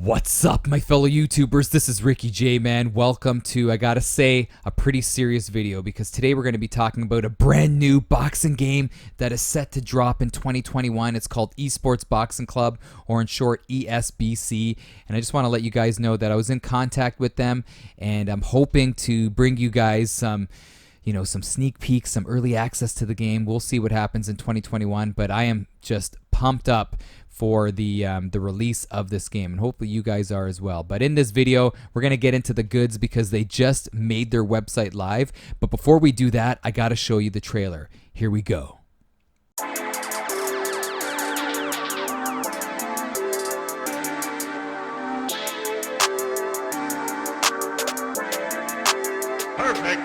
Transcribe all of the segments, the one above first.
What's up, my fellow YouTubers? This is Ricky J, man. Welcome to, I gotta say, a pretty serious video because today we're going to be talking about a brand new boxing game that is set to drop in 2021. It's called Esports Boxing Club, or in short, ESBC. And I just want to let you guys know that I was in contact with them, and I'm hoping to bring you guys some sneak peeks, some early access to the game. We'll see what happens in 2021, but I am just pumped up for the release of this game, and hopefully you guys are as well. But in this video, we're going to get into the goods because they just made their website live. But before we do that, I got to show you the trailer. Here we go. Perfect.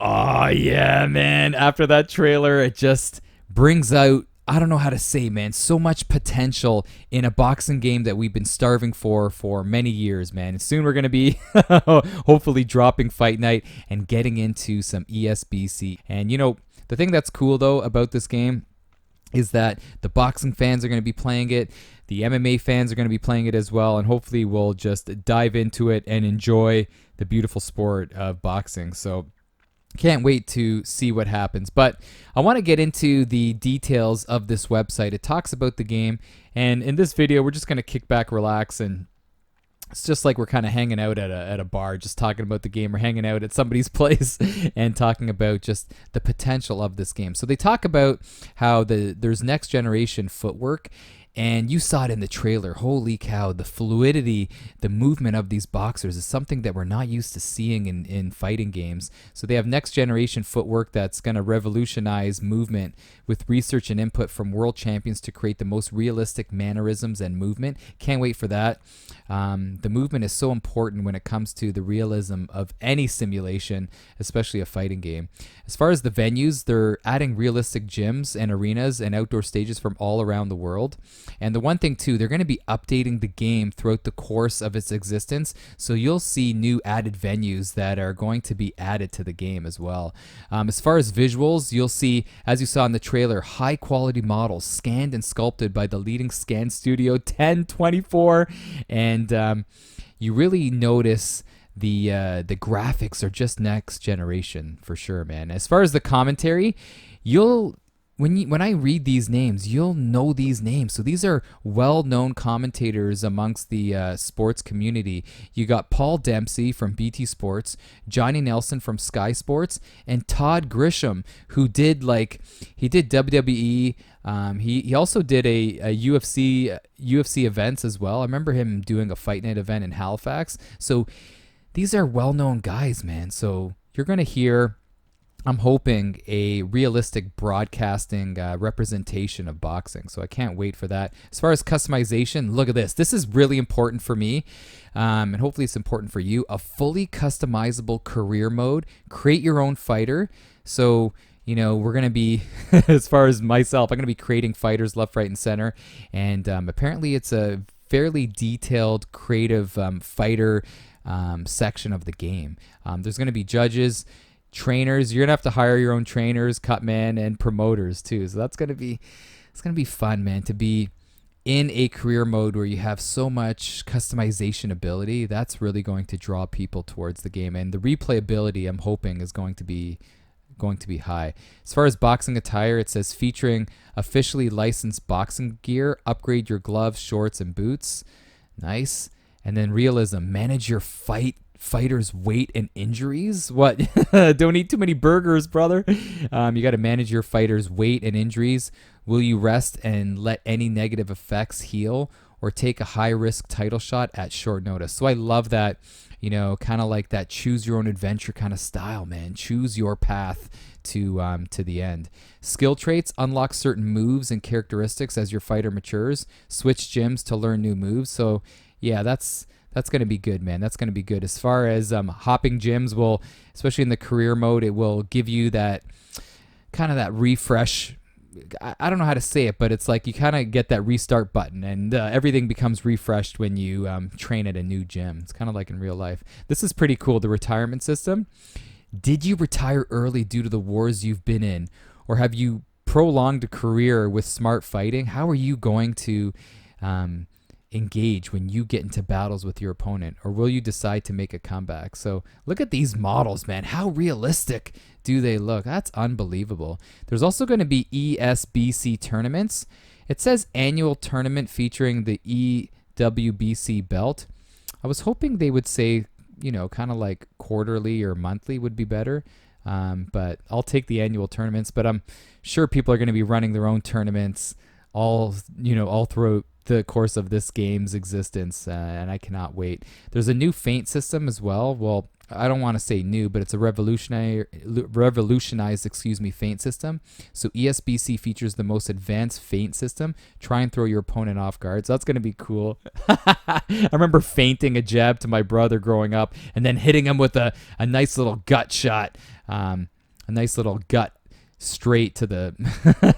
Oh, yeah, man. After that trailer, it just brings out, I don't know how to say, man, so much potential in a boxing game that we've been starving for many years, man. And soon we're going to be hopefully dropping Fight Night and getting into some ESBC. And, the thing that's cool, though, about this game is that the boxing fans are going to be playing it. The MMA fans are going to be playing it as well. And hopefully we'll just dive into it and enjoy the beautiful sport of boxing. So can't wait to see what happens. But I want to get into the details of this website. It talks about the game, and in this video we're just going to kick back, relax, and it's just like we're kind of hanging out at a bar, just talking about the game. We're hanging out at somebody's place and talking about just the potential of this game. So they talk about how there's next generation footwork, and you saw it in the trailer. Holy cow, the fluidity, the movement of these boxers is something that we're not used to seeing in fighting games. So they have next generation footwork that's going to revolutionize movement with research and input from world champions to create the most realistic mannerisms and movement. Can't wait for that. The movement is so important when it comes to the realism of any simulation, especially a fighting game. As far as the venues, they're adding realistic gyms and arenas and outdoor stages from all around the world. And the one thing too, they're going to be updating the game throughout the course of its existence. So you'll see new added venues that are going to be added to the game as well. As far as visuals, you'll see, as you saw in the trailer, high quality models scanned and sculpted by the leading scan studio 1024. And you really notice the graphics are just next generation for sure, man. As far as the commentary, when I read these names, you'll know these names. So these are well-known commentators amongst the sports community. You got Paul Dempsey from BT Sports, Johnny Nelson from Sky Sports, and Todd Grisham, who did WWE. He also did a UFC events as well. I remember him doing a Fight Night event in Halifax. So these are well-known guys, man. So you're going to hear, I'm hoping, a realistic broadcasting representation of boxing. So I can't wait for that. As far as customization, look at this. This is really important for me, and hopefully it's important for you. A fully customizable career mode. Create your own fighter. So, we're going to be, as far as myself, I'm going to be creating fighters left, right, and center. And apparently it's a fairly detailed, creative fighter section of the game. There's going to be judges, trainers. You're gonna have to hire your own trainers, cutmen, and promoters too. So it's gonna be fun, man, to be in a career mode where you have so much customization ability. That's really going to draw people towards the game, and the replayability, I'm hoping, is going to be high. As far as boxing attire, it says featuring officially licensed boxing gear. Upgrade your gloves, shorts, and boots. Nice. And then realism. Manage your fight fighters' weight and injuries. What? Don't eat too many burgers, brother. You got to manage your fighters' weight and injuries. Will you rest and let any negative effects heal, or take a high-risk title shot at short notice? So I love that, kind of like that choose your own adventure kind of style, man. Choose your path to the end. Skill traits: unlock certain moves and characteristics as your fighter matures. Switch gyms to learn new moves. So yeah, that's going to be good, man. That's going to be good. As far as hopping gyms will, especially in the career mode, it will give you that kind of that refresh. I don't know how to say it, but it's like you kind of get that restart button, and everything becomes refreshed when you train at a new gym. It's kind of like in real life. This is pretty cool, the retirement system. Did you retire early due to the wars you've been in, or have you prolonged a career with smart fighting? How are you going to engage when you get into battles with your opponent, or will you decide to make a comeback? So look at these models, man. How realistic do they look? That's unbelievable. There's also going to be ESBC tournaments. It says annual tournament featuring the EWBC belt. I was hoping they would say, kind of like quarterly or monthly would be better. But I'll take the annual tournaments, but I'm sure people are going to be running their own tournaments all throughout the course of this game's existence, and I cannot wait. There's a new feint system as well. Well, I don't want to say new, but it's a revolutionized feint system. So ESBC features the most advanced feint system. Try and throw your opponent off guard. So that's going to be cool. I remember feinting a jab to my brother growing up and then hitting him with a nice little gut shot, a nice little gut straight to the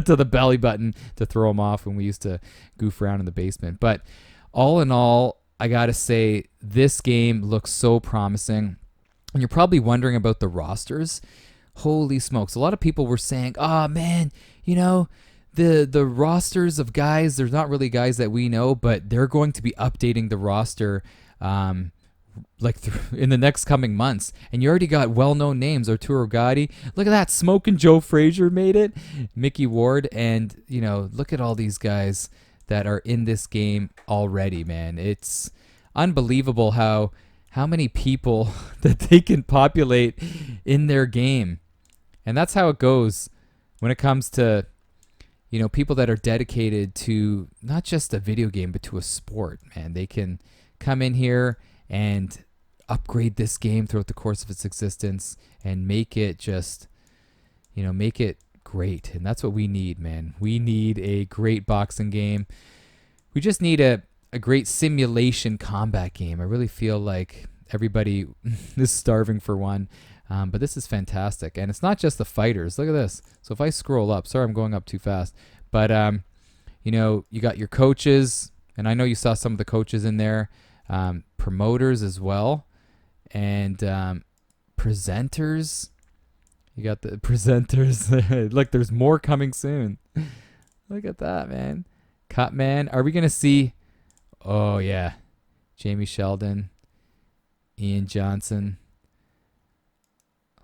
to the belly button to throw him off when we used to goof around in the basement. But all in all, I gotta say, this game looks so promising. And you're probably wondering about the rosters. Holy smokes, a lot of people were saying, oh man, the rosters of guys, there's not really guys that we know, but they're going to be updating the roster in the next coming months, and you already got well-known names. Arturo Gatti, look at that, Smoking Joe Frazier made it, Mickey Ward, and look at all these guys that are in this game already, man. It's unbelievable how many people that they can populate in their game. And that's how it goes when it comes to people that are dedicated to not just a video game but to a sport, man. They can come in here and upgrade this game throughout the course of its existence and make it just, make it great. And that's what we need, man. We need a great boxing game. We just need a great simulation combat game. I really feel like everybody is starving for one. But this is fantastic. And it's not just the fighters. Look at this. So if I scroll up, sorry, I'm going up too fast. But, you got your coaches, and I know you saw some of the coaches in there. Promoters as well, and presenters. You got the presenters. Look, there's more coming soon. Look at that, man. Cut man. Are we gonna see? Oh yeah, Jamie Sheldon, Ian Johnson.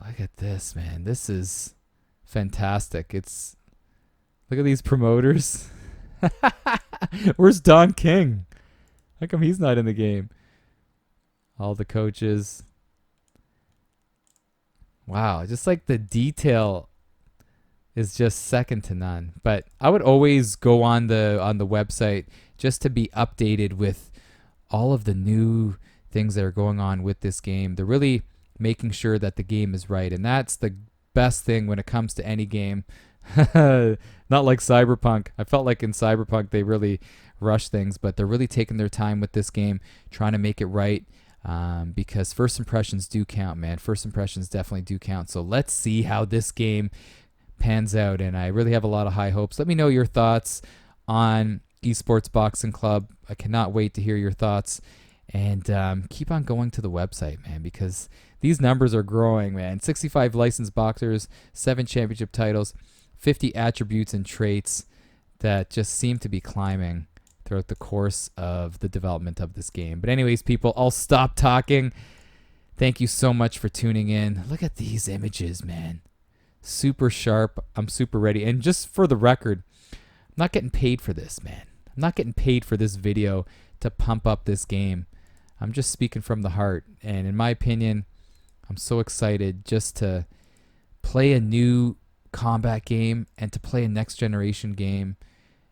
Look at this, man. This is fantastic. Look at these promoters. Where's Don King? How come he's not in the game? All the coaches. Wow, just like the detail is just second to none. But I would always go on the website just to be updated with all of the new things that are going on with this game. They're really making sure that the game is right, and that's the best thing when it comes to any game. Not like Cyberpunk. I felt like in Cyberpunk they really rush things, but they're really taking their time with this game, trying to make it right, because first impressions do count, man. First impressions definitely do count. So let's see how this game pans out, and I really have a lot of high hopes. Let me know your thoughts on Esports Boxing Club. I cannot wait to hear your thoughts, and keep on going to the website, man, because these numbers are growing, man. 65 licensed boxers, 7 championship titles, 50 attributes and traits that just seem to be climbing throughout the course of the development of this game. But anyways, people, I'll stop talking. Thank you so much for tuning in. Look at these images, man. Super sharp. I'm super ready. And just for the record, I'm not getting paid for this, man. I'm not getting paid for this video to pump up this game. I'm just speaking from the heart. And in my opinion, I'm so excited just to play a new combat game and to play a next generation game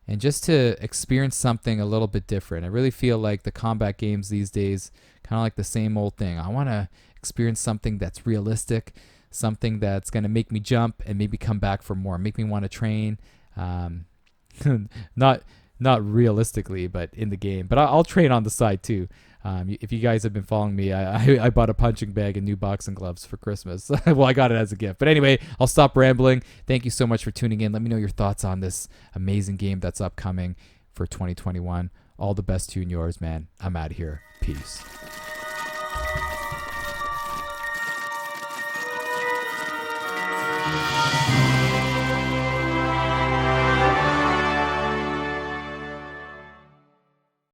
and just to experience something a little bit different. I really feel like the combat games these days kind of like the same old thing. I want to experience something that's realistic, something that's going to make me jump and maybe come back for more, make me want to train. Not realistically, but in the game. But I'll train on the side too. If you guys have been following me, I bought a punching bag and new boxing gloves for Christmas. Well, I got it as a gift. But anyway, I'll stop rambling. Thank you so much for tuning in. Let me know your thoughts on this amazing game that's upcoming for 2021. All the best to you and yours, man. I'm out of here. Peace.